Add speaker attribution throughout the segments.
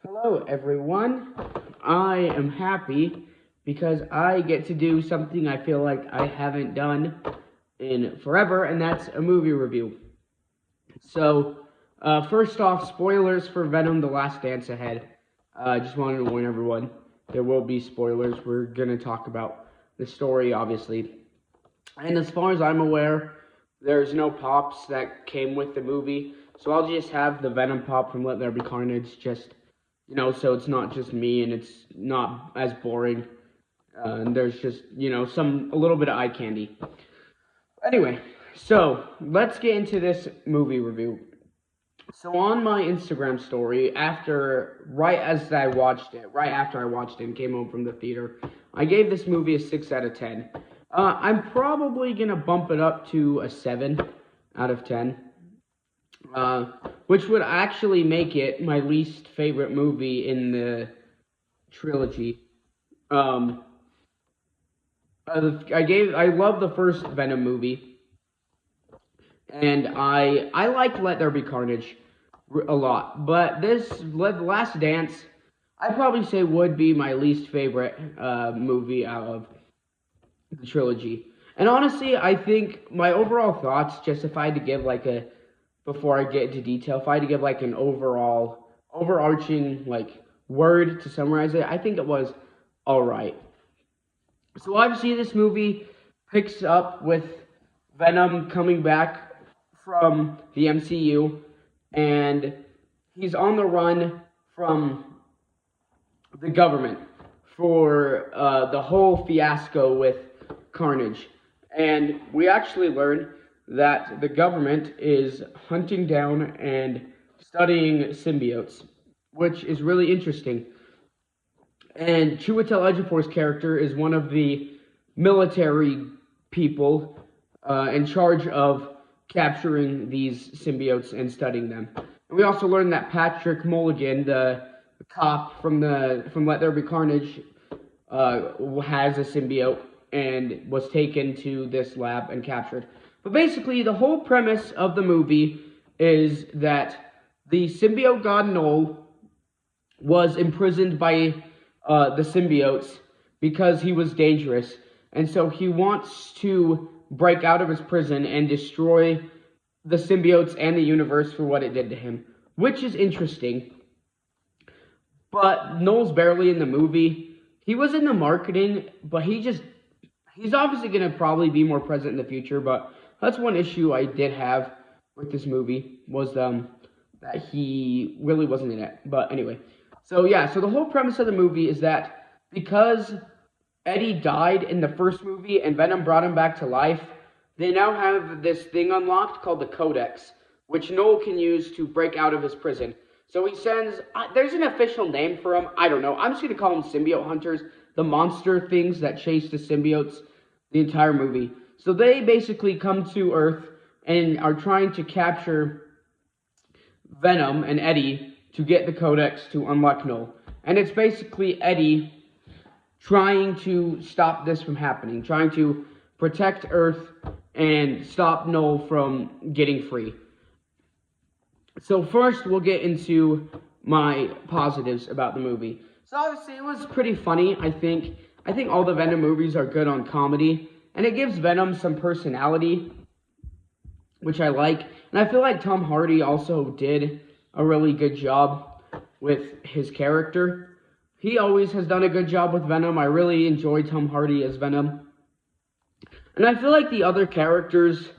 Speaker 1: Hello, everyone. I am happy because I get to do something I feel like I haven't done in forever, and that's a movie review. First off, spoilers for Venom: The Last Dance ahead. I just wanted to warn everyone there will be spoilers. We're going to talk about the story, obviously. And as far as I'm aware, there's no pops that came with the movie. So I'll just have the Venom pop from Let There Be Carnage, so it's not just me and it's not as boring. And there's just, a little bit of eye candy. Anyway, so let's get into this movie review. So on my Instagram story, right after I watched it and came home from the theater, I gave this movie a 6 out of 10. I'm probably going to bump it up to a 7 out of 10, which would actually make it my least favorite movie in the trilogy. I love the first Venom movie, and I like Let There Be Carnage a lot, but The Last Dance, I'd probably say would be my least favorite movie out of the trilogy. And honestly, I think my overall thoughts, just if I had to give before I get into detail, if I had to give an overarching word to summarize it, I think it was alright. So obviously this movie picks up with Venom coming back from the MCU, and he's on the run from the government for the whole fiasco with Carnage. And we actually learn that the government is hunting down and studying symbiotes, which is really interesting. And Chiwetel Ejiofor's character is one of the military people in charge of capturing these symbiotes and studying them. And we also learn that Patrick Mulligan, the cop from Let There Be Carnage, has a symbiote and was taken to this lab and captured. But basically, the whole premise of the movie is that the symbiote god Null was imprisoned by the symbiotes because he was dangerous. And so he wants to break out of his prison and destroy the symbiotes and the universe for what it did to him, which is interesting. But Null's barely in the movie. He was in the marketing, but he's obviously going to probably be more present in the future, but that's one issue I did have with this movie, was that he really wasn't in it. But anyway, so the whole premise of the movie is that because Eddie died in the first movie and Venom brought him back to life, they now have this thing unlocked called the Codex, which Noel can use to break out of his prison. So he sends, there's an official name for them, I don't know, I'm just going to call them symbiote hunters, the monster things that chase the symbiotes the entire movie. So they basically come to Earth and are trying to capture Venom and Eddie to get the Codex to unlock Null. And it's basically Eddie trying to stop this from happening, trying to protect Earth and stop Null from getting free. So first, we'll get into my positives about the movie. So obviously, it was pretty funny, I think. I think all the Venom movies are good on comedy, and it gives Venom some personality, which I like. And I feel like Tom Hardy also did a really good job with his character. He always has done a good job with Venom. I really enjoy Tom Hardy as Venom. And I feel like the other characters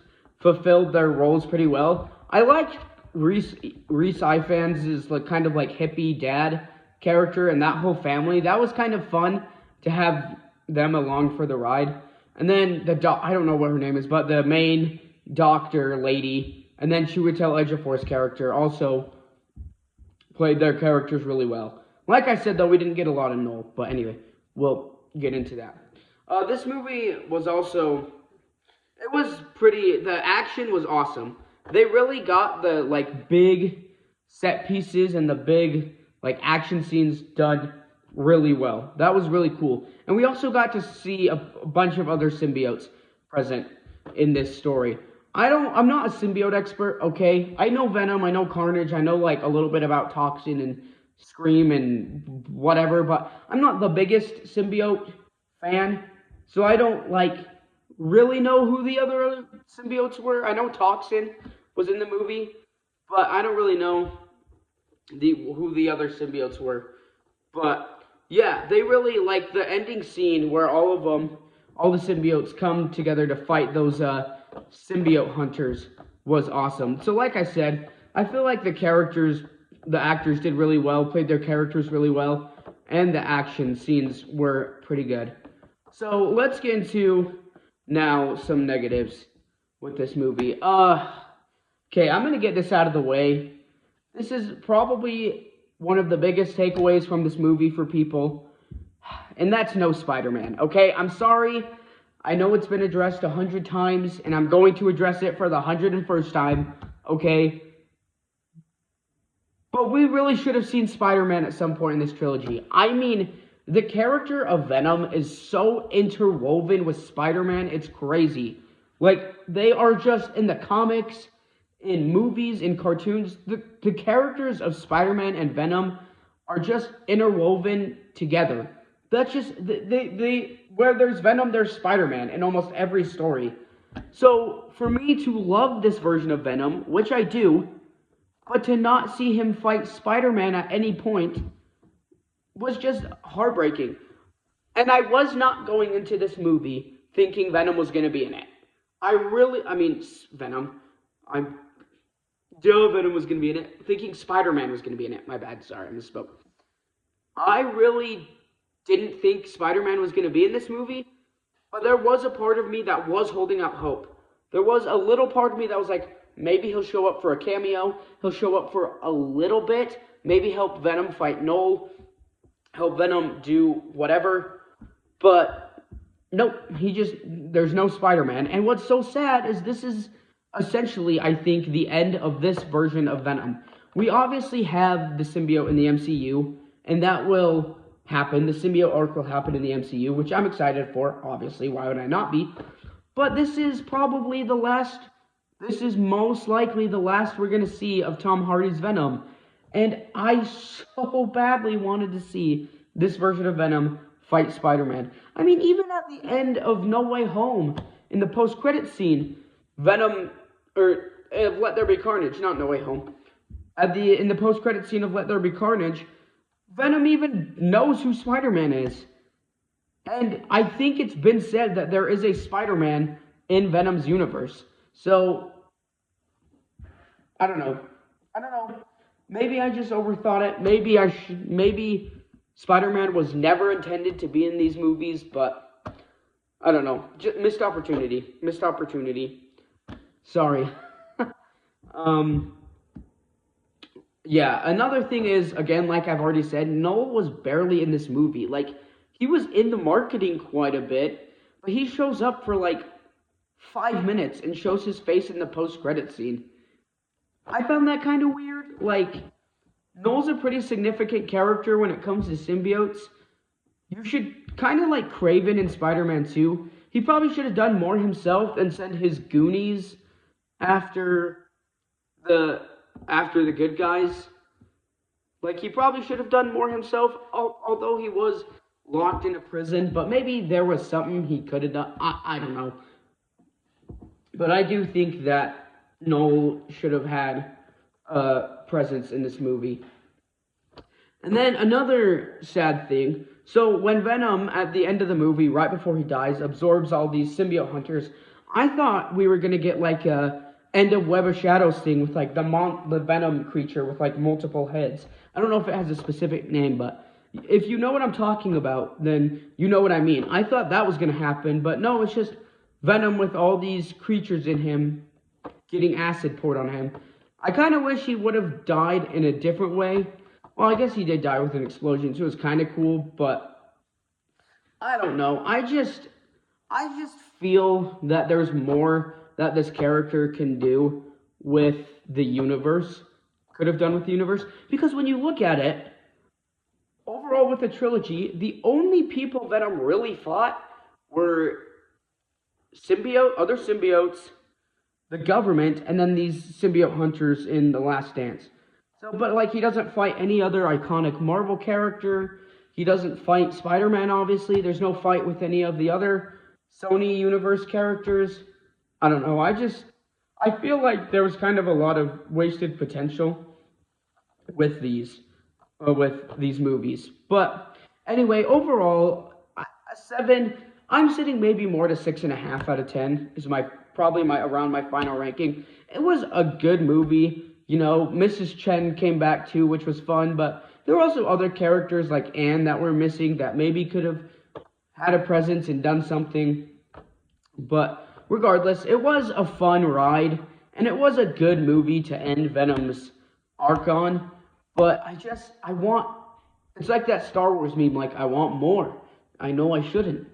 Speaker 1: fulfilled their roles pretty well. I liked Rhys Ifans' kind of hippie dad character and that whole family. That was kind of fun to have them along for the ride. And then I don't know what her name is, but the main doctor lady, and then Chiwetel Ejiofor's character also played their characters really well. Like I said, though, we didn't get a lot of Null, but anyway, we'll get into that. This movie was also, the action was awesome. They really got the, big set pieces and the big, action scenes done really well. That was really cool. And we also got to see a bunch of other symbiotes present in this story. I'm not a symbiote expert, okay? I know Venom, I know Carnage, I know, a little bit about Toxin and scream and whatever, but I'm not the biggest symbiote fan, so I don't like really know who the other symbiotes were. I know Toxin was in the movie, but I don't really know who the other symbiotes were. But yeah, they really like the ending scene where all the symbiotes come together to fight those symbiote hunters was awesome. So like I said, I feel like the actors did really well, played their characters really well, and the action scenes were pretty good. So let's get into now some negatives with this movie. Okay, I'm gonna get this out of the way. This is probably one of the biggest takeaways from this movie for people, and that's no Spider-Man, okay? I'm sorry. I know it's been addressed 100 times, and I'm going to address it for the 101st time, okay? But we really should have seen Spider-Man at some point in this trilogy. I mean, the character of Venom is so interwoven with Spider-Man, it's crazy. Like, they are just in the comics, in movies, in cartoons, the characters of Spider-Man and Venom are just interwoven together. That's just, where there's Venom, there's Spider-Man in almost every story. So, for me to love this version of Venom, which I do, but to not see him fight Spider-Man at any point was just heartbreaking. And I was not going into this movie thinking Venom was going to be in it. Venom. Venom was going to be in it. Thinking Spider-Man was going to be in it. My bad, sorry, I misspoke. I really didn't think Spider-Man was going to be in this movie, but there was a part of me that was holding out hope. There was a little part of me that was like, maybe he'll show up for a cameo, he'll show up for a little bit, maybe help Venom fight Noel, help Venom do whatever, but nope, there's no Spider-Man. And what's so sad is this is essentially, I think, the end of this version of Venom. We obviously have the symbiote in the MCU, and that will happen. The symbiote arc will happen in the MCU, which I'm excited for, obviously. Why would I not be? But this is most likely the last we're going to see of Tom Hardy's Venom. And I so badly wanted to see this version of Venom fight Spider-Man. I mean, even at the end of No Way Home, in the post-credit scene, Venom, Let There Be Carnage, not No Way Home. In the post-credit scene of Let There Be Carnage, Venom even knows who Spider-Man is. And I think it's been said that there is a Spider-Man in Venom's universe. So, I don't know. Maybe I just overthought it. Maybe Spider-Man was never intended to be in these movies, but I don't know. Just missed opportunity. Sorry. Yeah, another thing is, again, like I've already said, Noel was barely in this movie. Like, he was in the marketing quite a bit, but he shows up for like 5 minutes and shows his face in the post-credit scene. I found that kind of weird. Like, Noel's a pretty significant character when it comes to symbiotes. You should kind of like Kraven in Spider-Man 2. He probably should have done more himself and sent his Goonies after the good guys. Like, he probably should have done more himself, although he was locked in a prison. But maybe there was something he could have done. I don't know. But I do think that Noel should have had a presence in this movie. And then another sad thing. So when Venom, at the end of the movie, right before he dies, absorbs all these symbiote hunters, I thought we were going to get like a end of Web of Shadows thing with like the Venom creature with like multiple heads. I don't know if it has a specific name, but if you know what I'm talking about, then you know what I mean. I thought that was going to happen, but no, it's just Venom with all these creatures in him getting acid poured on him. I kind of wish he would have died in a different way. Well, I guess he did die with an explosion, so it was kind of cool, but I don't know. I just feel that there's more that this character can do with the universe, could have done with the universe, because when you look at it, overall with the trilogy, the only people Venom really fought were other symbiotes, the government, and then these symbiote hunters in The Last Dance. So, but like, he doesn't fight any other iconic Marvel character. He doesn't fight Spider-Man, obviously. There's no fight with any of the other Sony Universe characters. I don't know. I feel like there was kind of a lot of wasted potential with these movies. But anyway, overall, a 7. I'm sitting maybe more to 6.5 out of 10 is probably around my final ranking. It was a good movie. You know, Mrs. Chen came back too, which was fun, but there were also other characters like Anne that were missing that maybe could have had a presence and done something. But regardless, it was a fun ride, and it was a good movie to end Venom's arc on. But it's like that Star Wars meme, like, I want more. I know I shouldn't.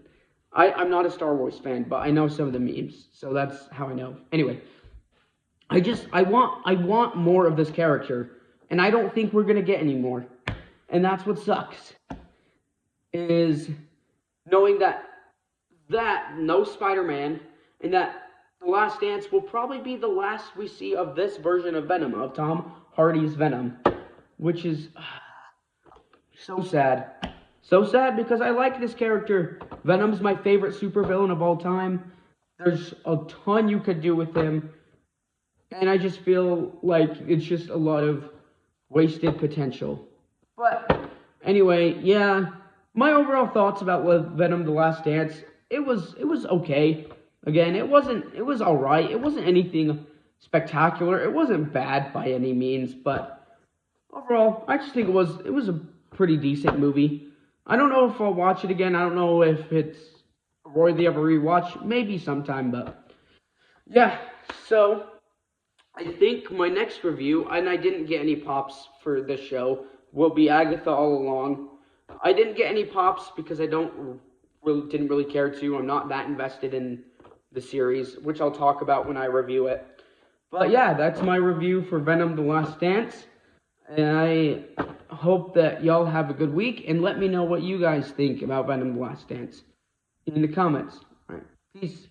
Speaker 1: I'm not a Star Wars fan, but I know some of the memes, so that's how I know. Anyway, I want more of this character, and I don't think we're gonna get any more. And that's what sucks, is knowing that no Spider-Man, and that The Last Dance will probably be the last we see of this version of Venom, of Tom Hardy's Venom, which is so sad. So sad because I like this character. Venom's my favorite supervillain of all time. There's a ton you could do with him. And I just feel like it's just a lot of wasted potential. But anyway, yeah, my overall thoughts about Venom: The Last Dance, it was okay. Again, it was all right. It wasn't anything spectacular. It wasn't bad by any means, but overall, I just think it was a pretty decent movie. I don't know if I'll watch it again. I don't know if it's worthy of a rewatch. Maybe sometime, but yeah. So I think my next review, and I didn't get any pops for this show, will be Agatha All Along. I didn't get any pops because I didn't really care to. I'm not that invested in the series, which I'll talk about when I review it. But yeah, that's my review for Venom: The Last Dance. And I hope that y'all have a good week, and let me know what you guys think about Venom: The Last Dance in the comments. All right, peace.